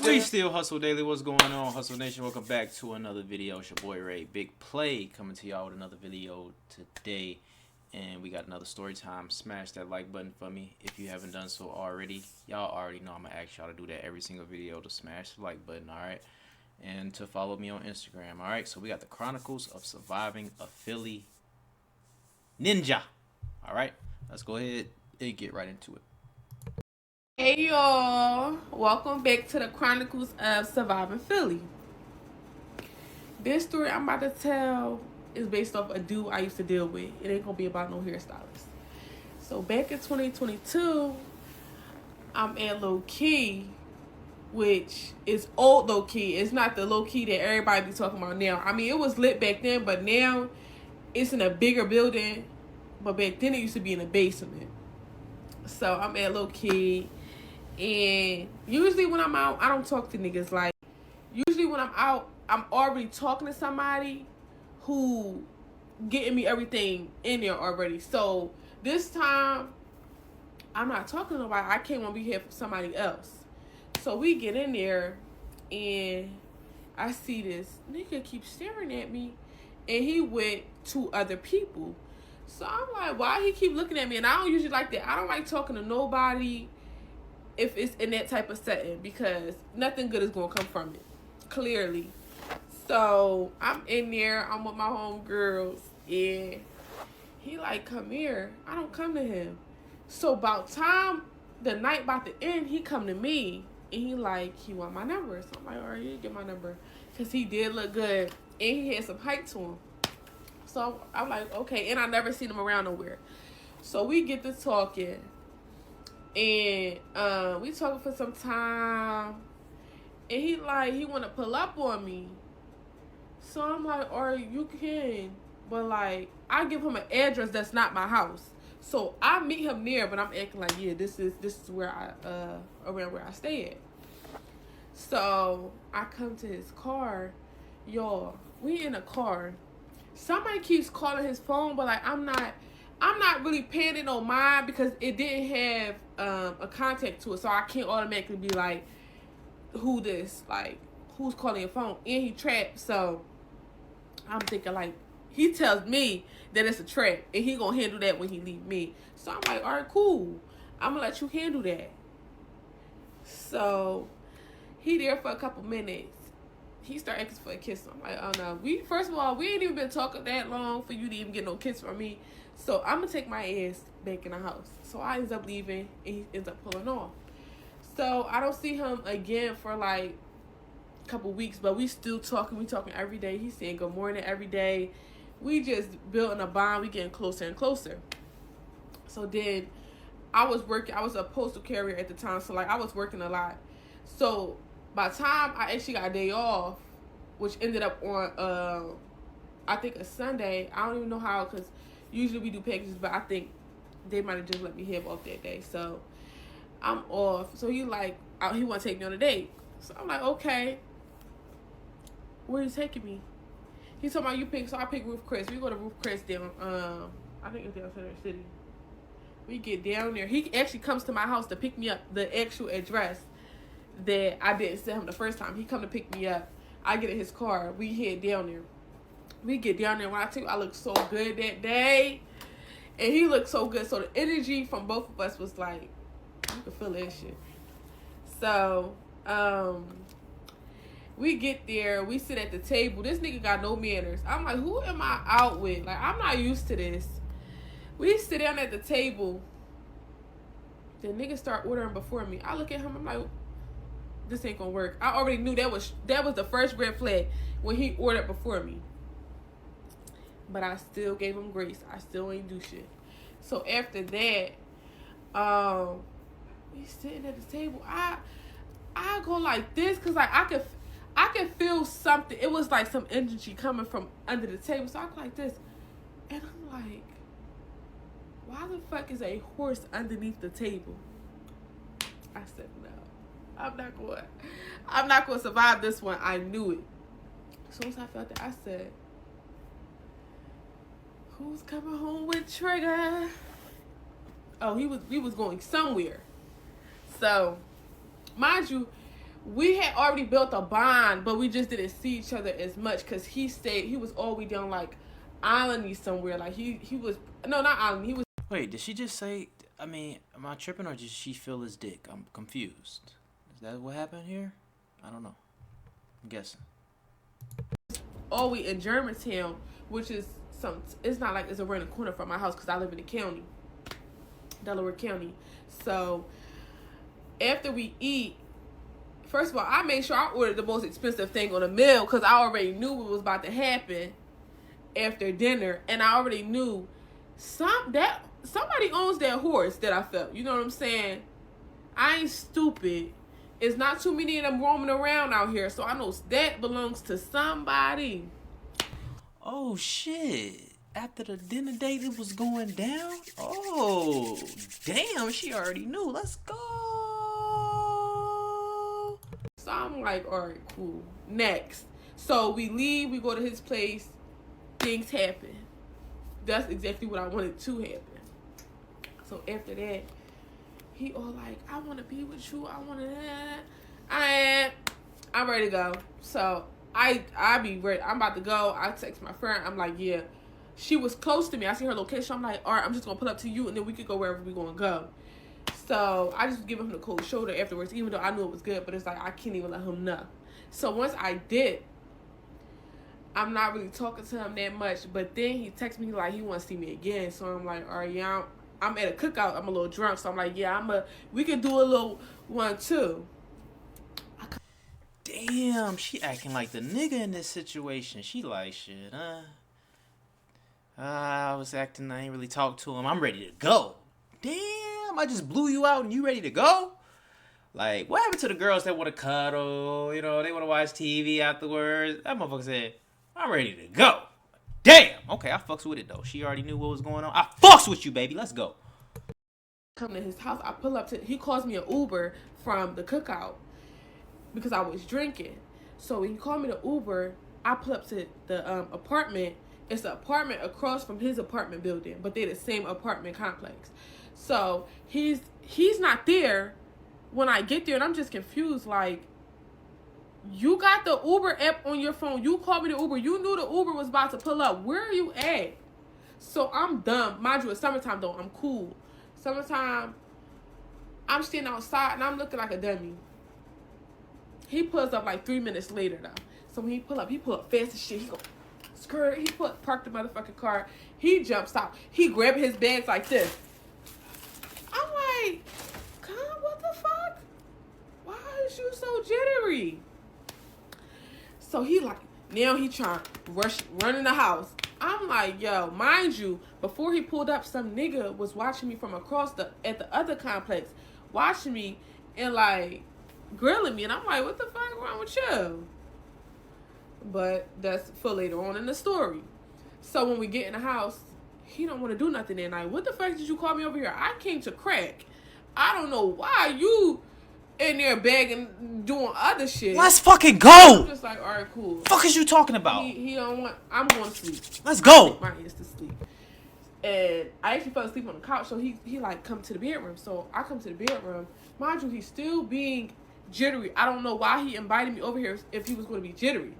We still Hustle Daily. What's going on, Hustle Nation? Welcome back to another video. It's your boy Ray, Big Play, coming to y'all with another video today. And we got another story time. Smash that like button for me if you haven't done so already. Y'all already know I'm going to ask y'all to do that every single video, to smash the like button, alright? And to follow me on Instagram, alright? So we got the Chronicles of Surviving a Philly Ninja. Alright, let's go ahead and get right into it. Hey y'all, welcome back to the Chronicles of Surviving Philly. This story I'm about to tell is based off a dude I used to deal with. It ain't gonna be about no hairstylist. So back in 2022, I'm at low key, which is old low key. It's not the low key that everybody be talking about now. I mean, it was lit back then, but now it's in a bigger building. But back then it used to be in a basement. So I'm at low key. And usually when I'm out, I don't talk to niggas. Like, usually when I'm out, I'm already talking to somebody who getting me everything in there already. So this time, I'm not talking to nobody. I came on behalf of somebody else. So we get in there, and I see this nigga keep staring at me, and he with two other people. So I'm like, why he keep looking at me? And I don't usually like that. I don't like talking to nobody if it's in that type of setting, because nothing good is going to come from it, clearly. So I'm in there, I'm with my homegirls, and he like, come here. I don't come to him. So about time the night about to end, he come to me, and he like, he want my number. So I'm like, all right, you get my number, because he did look good, and he had some height to him. So I'm like, okay, and I never seen him around nowhere. So we get to talking. And we talking for some time, and he want to pull up on me. So I'm like, all right, you can, but like, I give him an address that's not my house. So I meet him there, but I'm acting like, yeah, this is where I around where I stay at. So I come to his car, y'all. We in a car. Somebody keeps calling his phone, but like, I'm not really paying it no mind, because it didn't have a contact to it, so I can't automatically be like, who this, like, who's calling your phone? And he trapped, so I'm thinking like, he tells me that it's a trap, and he gonna handle that when he leave me. So I'm like, all right, cool, I'm gonna let you handle that. So he there for a couple minutes. He started asking for a kiss. I'm like, oh no, first of all, we ain't even been talking that long for you to even get no kiss from me. So I'm gonna take my ass back in the house. So I ends up leaving, and he ends up pulling off. So I don't see him again for like a couple weeks, but we still talking. We talking every day. He's saying good morning every day. We just building a bond. We getting closer and closer. So then I was working. I was a postal carrier at the time, so like, I was working a lot. So by the time I actually got a day off, which ended up on I think a Sunday. I don't even know how, because usually we do packages, but I think they might have just let me have off that day. So I'm off. So he like, he want to take me on a date. So I'm like, okay, where are you taking me? He told me, you pick. So I pick Roof Crest. We go to Roof Crest down. I think it's down Center City. We get down there. He actually comes to my house to pick me up, the actual address that I didn't send him the first time. He come to pick me up. I get in his car. We head down there. We get down there. When I tell you, I look so good that day, and he looked so good. So the energy from both of us was like, you could feel that shit. So we get there. We sit at the table. This nigga got no manners. I'm like, who am I out with? Like, I'm not used to this. We sit down at the table. The nigga start ordering before me. I look at him. I'm like, this ain't gonna work. I already knew that was the first red flag when he ordered before me. But I still gave him grace. I still ain't do shit. So after that, we sitting at the table. I go like this, cause like I could feel something. It was like some energy coming from under the table. So I go like this, and I'm like, why the fuck is a horse underneath the table? I said, no, I'm not going to survive this one. I knew it. As soon as I felt that, I said, who's coming home with Trigger? Oh, we was going somewhere. So, mind you, we had already built a bond, but we just didn't see each other as much because he was all the way down like islandy somewhere. Like he was no, not island. He was. Wait, did she just say? I mean, am I tripping or did she feel his dick? I'm confused. Is that what happened here? I don't know. I'm guessing. All the way in Germantown, which is it's not like it's around the corner from my house because I live in the county, Delaware County. So after we eat, first of all, I made sure I ordered the most expensive thing on the meal because I already knew what was about to happen after dinner, and I already knew somebody owns that horse that I felt. You know what I'm saying? I ain't stupid. It's not too many of them roaming around out here, so I know that belongs to somebody. Oh shit. After the dinner date it was going down? Oh, damn, she already knew. Let's go. So I'm like, all right, cool. Next. So we leave, we go to his place, things happen. That's exactly what I wanted to happen. So after that, he all like, I want to be with you. I want to. I'm ready to go. So I be ready. I'm about to go. I text my friend. I'm like, yeah. She was close to me. I see her location. I'm like, all right, I'm just gonna pull up to you, and then we could go wherever we gonna go. So I just give him the cold shoulder afterwards, even though I knew it was good. But it's like I can't even let him know. So once I did, I'm not really talking to him that much. But then he texts me like he wants to see me again. So I'm like, all right, yeah. I'm at a cookout. I'm a little drunk, so I'm like, yeah, we could do a little one too. Damn, she acting like the nigga in this situation. She like, shit, I was acting, I ain't really talked to him. I'm ready to go. Damn, I just blew you out and you ready to go? Like, what happened to the girls that want to cuddle? You know, they want to watch TV afterwards. That motherfucker said, I'm ready to go. Damn. Okay, I fucks with it, though. She already knew what was going on. I fucks with you, baby. Let's go. Come to his house. I pull up to... He calls me an Uber from the cookout because I was drinking. So when he called me the Uber, I pull up to the apartment. It's an apartment across from his apartment building, but they're the same apartment complex. So he's not there when I get there, and I'm just confused. Like, you got the Uber app on your phone. You called me the Uber. You knew the Uber was about to pull up. Where are you at? So I'm dumb. Mind you, it's summertime, though. I'm cool. Summertime, I'm standing outside, and I'm looking like a dummy. He pulls up like 3 minutes later, though. So when he pull up fast as shit. He go, skirt. He parked the motherfucking car. He jumps out. He grabbed his bags like this. I'm like, God, what the fuck? Why is you so jittery? So he like, now he trying to run in the house. I'm like, yo, mind you, before he pulled up, some nigga was watching me from across at the other complex, watching me and like grilling me. And I'm like, what the fuck wrong with you? But that's for later on in the story. So when we get in the house, he don't want to do nothing that night. What the fuck did you call me over here? I came to crack. I don't know why you in there begging, doing other shit. Let's fucking go. I'm just like, all right, cool. Fuck is you talking about? He don't want. I'm going to sleep. Let's go. My ass to sleep. And I actually fell asleep on the couch. So he like come to the bedroom. So I come to the bedroom. Mind you, he's still being jittery. I don't know why he invited me over here if he was going to be jittery.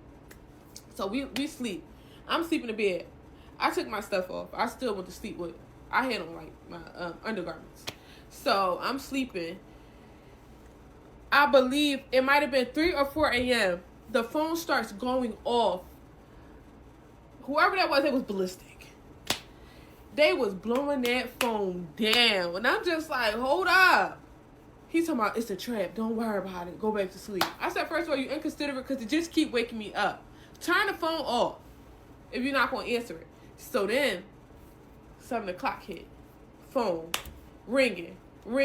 So we sleep. I'm sleeping in bed. I took my stuff off. I still went to sleep with. I had on like my undergarments. So I'm sleeping. I believe it might have been 3 or 4 a.m. The phone starts going off. Whoever that was, it was ballistic. They was blowing that phone down. And I'm just like, hold up. He's talking about, it's a trap. Don't worry about it. Go back to sleep. I said, first of all, you inconsiderate because it just keep waking me up. Turn the phone off if you're not going to answer it. So then, 7 o'clock hit. Phone. Ringing. I'm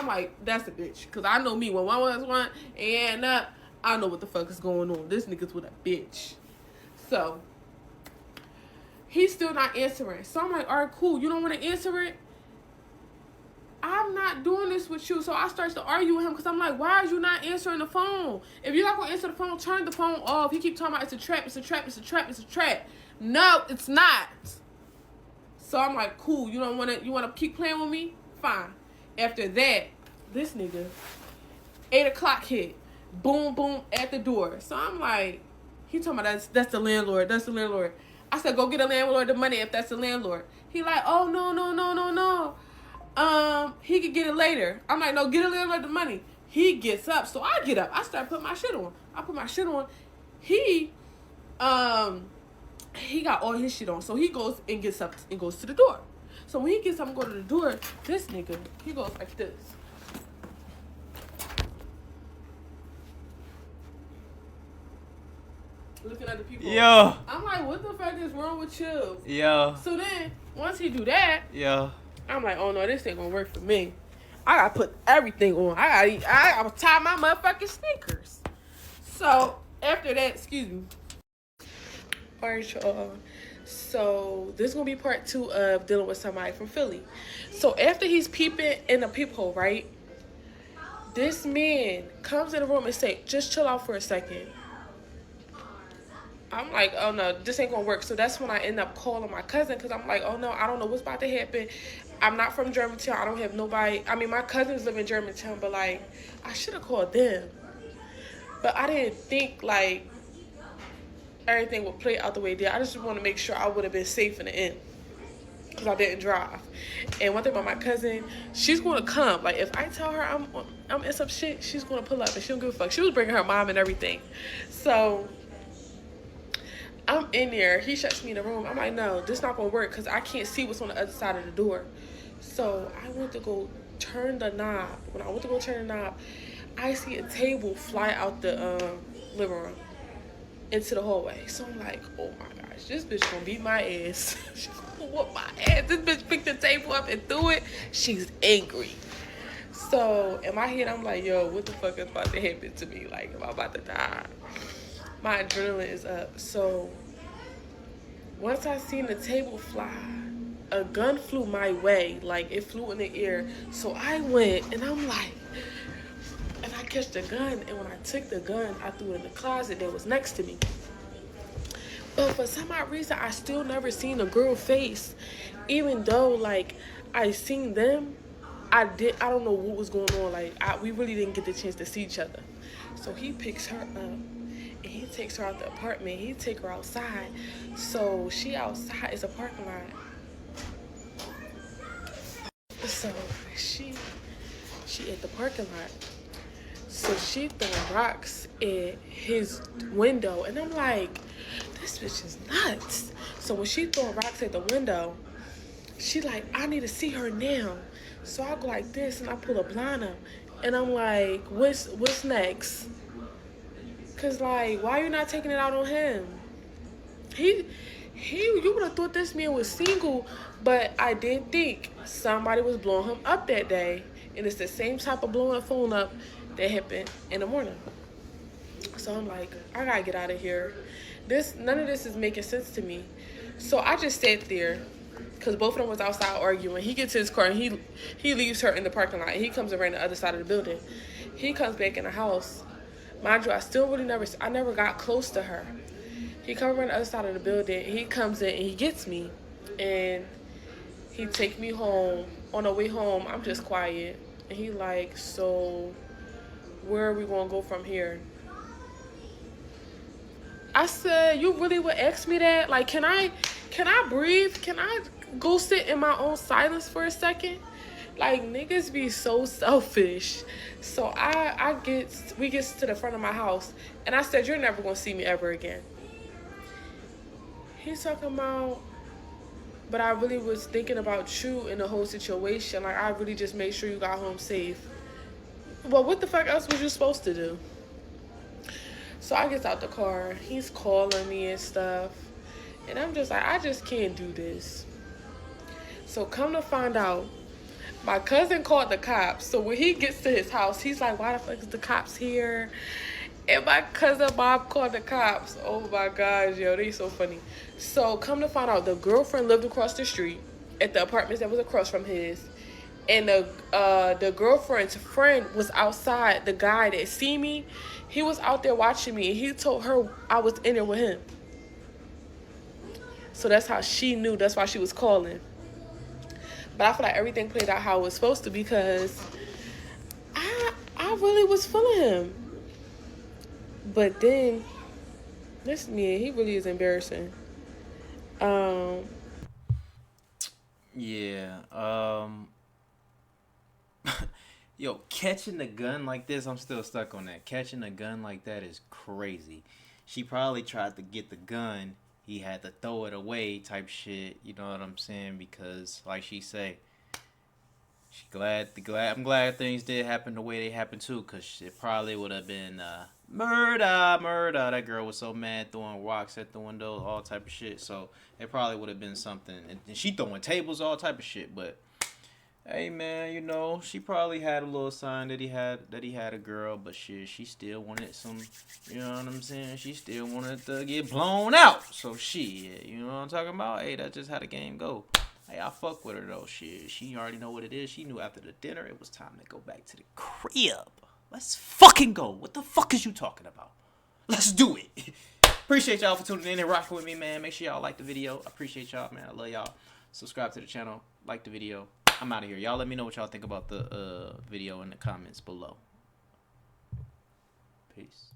like, that's a bitch. Because I know me. When 111 and up, I know what the fuck is going on. This nigga's with a bitch. So, he's still not answering. So I'm like, all right, cool. You don't want to answer it? I'm not doing this with you. So I start to argue with him because I'm like, why are you not answering the phone? If you're not going to answer the phone, turn the phone off. He keep talking about it's a trap, it's a trap, it's a trap, it's a trap. No, it's not. So I'm like, cool. You want to keep playing with me? Fine. After that, this nigga, 8 o'clock hit. Boom, boom, at the door. So I'm like, he talking about that's the landlord. That's the landlord. I said, go get a landlord the money if that's the landlord. He like, oh, no. He could get it later. I'm like, no, get a landlord the money. He gets up. So I get up. I start putting my shit on. I put my shit on. He got all his shit on. So he goes and gets up and goes to the door. So when he gets up and go to the door, this nigga, he goes like this. Looking at the people. Yo. I'm like, what the fuck is wrong with you? Yo. So then, once he do that, Yo. I'm like, oh no, this ain't gonna work for me. I gotta put everything on. I gotta tie my motherfucking sneakers. So after that, excuse me. Alright, y'all. So this is gonna be part 2 of dealing with somebody from Philly. So after he's peeping in the peephole, right? This man comes in the room and say, just chill out for a second. I'm like, oh no, this ain't gonna work. So that's when I end up calling my cousin, because I'm like, oh no, I don't know what's about to happen. I'm not from Germantown. I don't have nobody. I mean, my cousins live in Germantown, but like, I should have called them. But I didn't think like everything would play out the way it did. I just want to make sure I would have been safe in the end, because I didn't drive. And one thing about my cousin, she's going to come. Like, if I tell her I'm in some shit, she's going to pull up, and she don't give a fuck. She was bringing her mom and everything. So I'm in there. He shuts me in the room. I'm like, no, this not going to work, because I can't see what's on the other side of the door. So I went to go turn the knob. When I went to go turn the knob, I see a table fly out the living room into the hallway. So I'm like, oh my gosh, this bitch gonna beat my ass. She's gonna whoop my ass. This bitch picked the table up and threw it. She's angry. So in my head, I'm like, yo, what the fuck is about to happen to me? Like, am I about to die? My adrenaline is up. So once I seen the table fly, a gun flew my way. Like, it flew in the air. So I went, and I'm like, and I catch the gun, and when I took the gun, I threw it in the closet that was next to me. But for some odd reason, I still never seen a girl face. Even though, like, I seen them, I don't know what was going on. Like, we really didn't get the chance to see each other. So he picks her up, and he takes her out the apartment. He take her outside. So she outside is a parking lot. So she at the parking lot. So she throwing rocks at his window, and I'm like, this bitch is nuts. So when she throwing rocks at the window, she like, I need to see her now. So I go like this, and I pull a blind up, and I'm like, what's next? Cause like, why you not taking it out on him? You would have thought this man was single, but I did think somebody was blowing him up that day, and it's the same type of blowing a phone up that happened in the morning. So I'm like, I gotta get out of here. None of this is making sense to me. So I just sat there, because both of them was outside arguing. He gets to his car, and he leaves her in the parking lot. He comes around the other side of the building. He comes back in the house. Mind you, I never got close to her. He comes around the other side of the building. He comes in, and he gets me, and he take me home. On the way home, I'm just quiet, and he like, so where are we gonna go from here? I said, you really would ask me that? Like, can I breathe? Can I go sit in my own silence for a second? Like, niggas be so selfish. So we get to the front of my house, and I said, you're never gonna see me ever again. He's talking about, but I really was thinking about you in the whole situation. Like, I really just made sure you got home safe. Well, what the fuck else was you supposed to do? So I get out the car. He's calling me and stuff. And I'm just like, I just can't do this. So come to find out, my cousin called the cops. So when he gets to his house, he's like, why the fuck is the cops here? And my cousin Bob called the cops. Oh my gosh, yo, they so funny. So come to find out, the girlfriend lived across the street at the apartments that was across from his. And the girlfriend's friend was outside. The guy that see me, he was out there watching me, and he told her I was in there with him. So that's how she knew. That's why she was calling. But I feel like everything played out how it was supposed to, because I I really was feeling him. But then, this man, he really is embarrassing. Um, Yeah. Yo, catching a gun like this, I'm still stuck on that. Catching a gun like that is crazy. She probably tried to get the gun. He had to throw it away, type shit. You know what I'm saying? Because, like she say, she I'm glad things did happen the way they happened too. Cause it probably would have been murder. That girl was so mad, throwing rocks at the window, all type of shit. So it probably would have been something. And she throwing tables, all type of shit. But hey man, you know, she probably had a little sign that he had a girl, but shit, she still wanted some, you know what I'm saying? She still wanted to get blown out. So shit, you know what I'm talking about? Hey, that's just how the game go. Hey, I fuck with her though. Shit, she already know what it is. She knew after the dinner it was time to go back to the crib. Let's fucking go. What the fuck is you talking about? Let's do it. Appreciate y'all for tuning in and rocking with me, man. Make sure y'all like the video. I appreciate y'all, man. I love y'all. Subscribe to the channel. Like the video. I'm out of here. Y'all let me know what y'all think about the video in the comments below. Peace.